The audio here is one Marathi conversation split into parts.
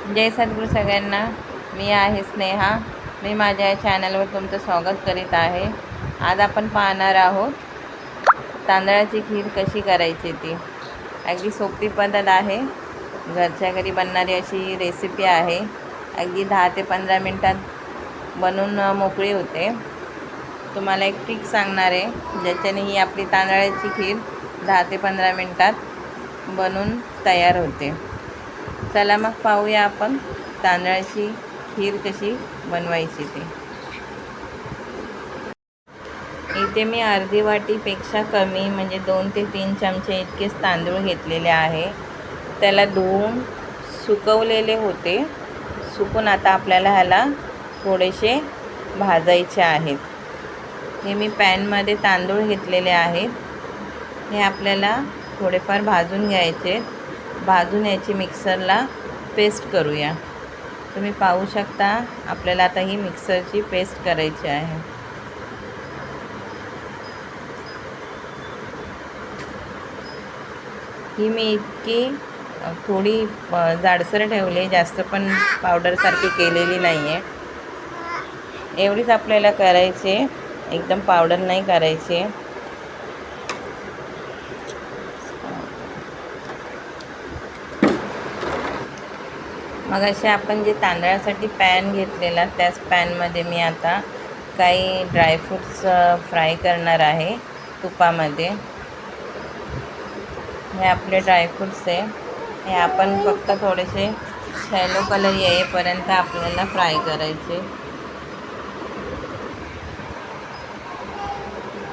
जय सद्गुरू सगळ्यांना. मी आहे स्नेहा. मी माझ्या चॅनलवर तुमचं स्वागत करीत आहे. आज आपण पाहणार आहोत तांदळाची खीर कशी करायची ती. अगदी सोपी पद्धत आहे. घरच्या घरी बनणारी अशी रेसिपी आहे. अगदी 10 ते 15 मिनटात बनवून मोकळी होते. तुम्हाला एक ट्रिक सांगणार आहे ज्याच्याने ही आपली तांदळाची खीर 10 ते 15 मिनटात बनून तयार होते. चला मग पाहूया आपण तांदळाची खीर कशी बनवायची ती. इथे मी अर्धी वाटीपेक्षा कमी म्हणजे 2 ते 3 चमचे इतकेच तांदूळ घेतलेले आहे. त्याला धुवून सुकवलेले होते. सुकून आता आपल्याला ह्याला थोडेसे भाजायचे आहेत. हे मी पॅनमध्ये तांदूळ घेतलेले आहेत. हे आपल्याला थोडेफार भाजून घ्यायचे. भाजून याची मिक्सरला पेस्ट करूया. तुम्ही पाहू शकता आपल्याला आता ही मिक्सरची पेस्ट करायची आहे. ही मी इतकी थोडी जाडसर ठेवली, जास्त पण पावडरसारखी केलेली नाही आहे. एवढीच आपल्याला करायची, एकदम पावडर नाही करायची. मग असे आपण जे तांदळासाठी पॅन घेतलेला त्याच पॅनमध्ये मी आता काही ड्रायफ्रूट्स फ्राय करणार आहे तुपामध्ये. हे आपले ड्रायफ्रूट्स आहे. हे आपण फक्त थोडेसे शॅलो कलर येईपर्यंत आपल्याला फ्राय करायचे.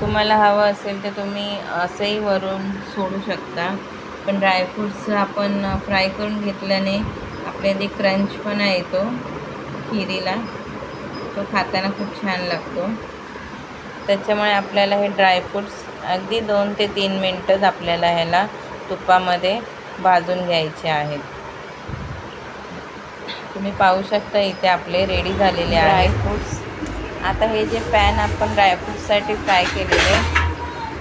तुम्हाला हवं असेल तर तुम्ही असंही वरून सोडू शकता. पण ड्रायफ्रूट्स आपण फ्राय करून घेतल्याने आपल्या जे क्रंचपणा येतो खिरीला, तो खाताना खूप छान लागतो. त्याच्यामुळे आपल्याला हे ड्रायफ्रूट्स अगदी 2 ते 3 मिनटंच आपल्याला ह्याला तुपामध्ये भाजून घ्यायचे आहेत. तुम्ही पाहू शकता इथे आपले रेडी झालेले आहे ड्रायफ्रूट्स. आता हे जे पॅन आपण ड्रायफ्रूट्ससाठी फ्राय केलेले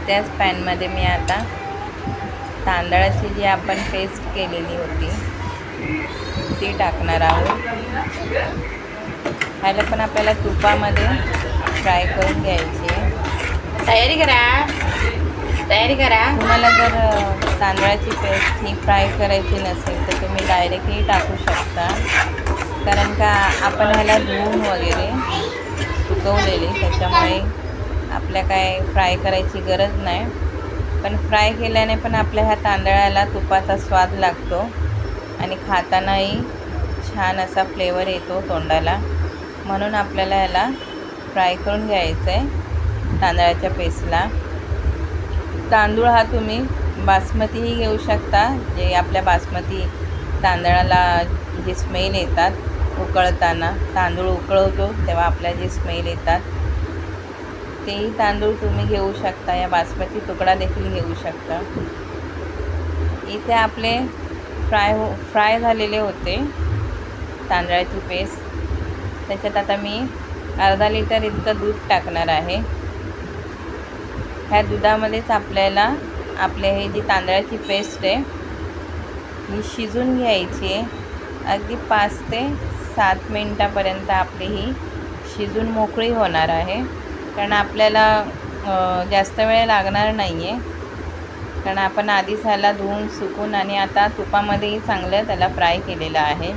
त्याच पॅनमध्ये मी आता तांदळाची जी आपण पेस्ट केलेली होती ती टाकणार आहोत. ह्याला पण आपल्याला तुपामध्ये फ्राय करून घ्यायची. तयारी करा. तुम्हाला जर तांदळाची पेस्ट ही फ्राय करायची नसेल तर तुम्ही डायरेक्टली टाकू शकता. कारण का आपण ह्याला धुवून वगैरे सुकवलेली, त्याच्यामुळे आपल्या काय फ्राय करायची गरज नाही. पण फ्राय केल्याने पण आपल्या ह्या तांदळाला तुपाचा स्वाद लागतो आणि खातानाही छान असा फ्लेवर येतो तोंडाला. म्हणून आपल्याला ह्याला फ्राय करून घ्यायचं आहे तांदळाच्या पेस्टला. तांदूळ हा तुम्ही बासमतीही घेऊ शकता. जे आपल्या बासमती तांदळाला जे स्मेल येतात उकळताना, तांदूळ उकळवतो तेव्हा आपल्या जे स्मेल येतात तेही तांदूळ तुम्ही घेऊ शकता. या बासमती तुकडा देखील घेऊ शकता. इथे आपले फ्राय झालेले होते तांदळाची पेस्ट. त्याच्यात आता मी अर्धा लिटर इतकं दूध टाकणार आहे. ह्या दुधामध्येच आपल्याला आपले हे जी तांदळाची पेस्ट आहे ही शिजून घ्यायची आहे. अगदी 5 ते 7 मिनटापर्यंत आपली ही शिजून मोकळी होणार आहे. कारण आपल्याला जास्त वेळ लागणार नाही आहे, कारण आपण आधीच ह्याला धुवून सुकून आणि आता तुपामध्येही चांगलं त्याला फ्राय केलेलं आहे.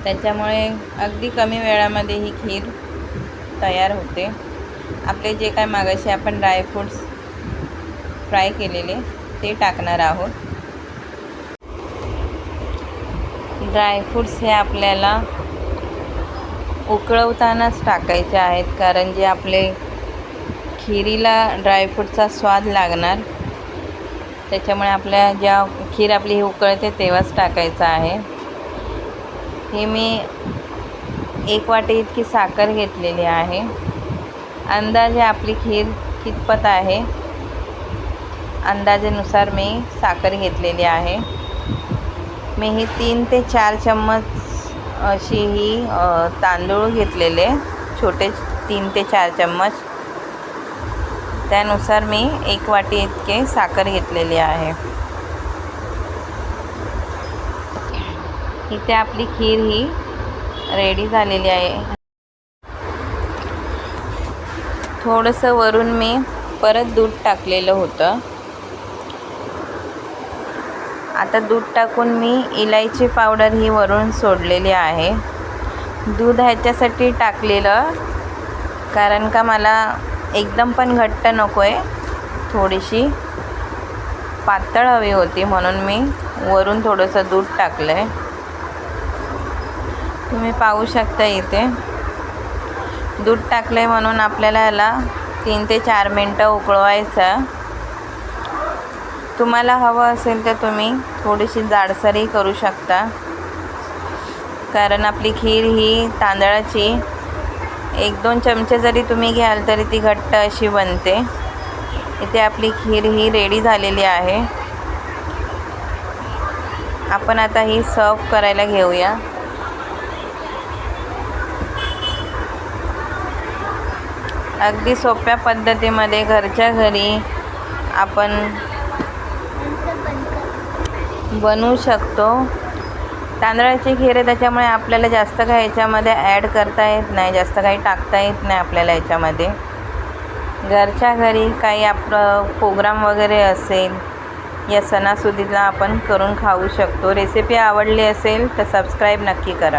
त्याच्यामुळे अगदी कमी वेळामध्ये ही खीर तयार होते. आपले जे काय मागाशी आपण ड्रायफ्रूट्स फ्राय केलेले ते टाकणार आहोत. ड्रायफ्रूट्स हे आपल्याला उकळवतानाच टाकायचे आहेत, कारण जे आपले खिरीला ड्रायफ्रूटचा स्वाद लागणार. त्याच्यामुळे आपल्या ज्या खीर आपली ही उकळते तेव्हाच टाकायचं आहे. हे मी 1 वाटी इतकी साखर घेतलेली आहे. अंदाजे आपली खीर कितपत आहे अंदाजेनुसार मी साखर घेतलेली आहे. मी ही 3 ते 4 चम्मच अशी ही तांदूळ घेतलेले, छोटे 3 ते 4 चम्मच. त्यानुसार मी 1 वाटी इतके साखर घेतलेली आहे. इथे आपली खीर ही रेडी झालेली आहे. थोडंसं वरून मी परत दूध टाकलेलं होतं. आता दूध टाकून मी इलायची पावडर ही वरून सोडलेली आहे. दूध ह्याच्यासाठी टाकलेलं कारण का मला एकदम पण घट्ट नको आहे, थोडीशी पातळ हवी होती, म्हणून मी वरून थोडंसं दूध टाकलं आहे. तुम्ही पाहू शकता इथे दूध टाकलं आहे म्हणून आपल्याला याला 3 ते 4 मिनटं उकळवायचं. तुम्हाला हवं असेल तर तुम्ही थोडीशी जाडसरही करू शकता, कारण आपली खीर ही तांदळाची 1-2 चमचे जरी तुम्ही घ्याल तरी ती घट्ट अशी बनते. इथे आपली खीर ही रेडी झालेली आहे. आपण आता ही सर्व करायला घेऊया. अगदी सोप्या पद्धतीमध्ये घरच्या घरी आपण बनवू शकतो. तांदळाची खीर आहे त्याच्यामुळे आपल्याला जास्त काही याच्यामध्ये ॲड करता येत नाही, जास्त काही टाकता येत नाही आपल्याला याच्यामध्ये. घरच्या घरी काही आपलं प्रोग्राम वगैरे असेल या सणासुदीला आपण करून खाऊ शकतो. रेसिपी आवडली असेल तर सबस्क्राईब नक्की करा.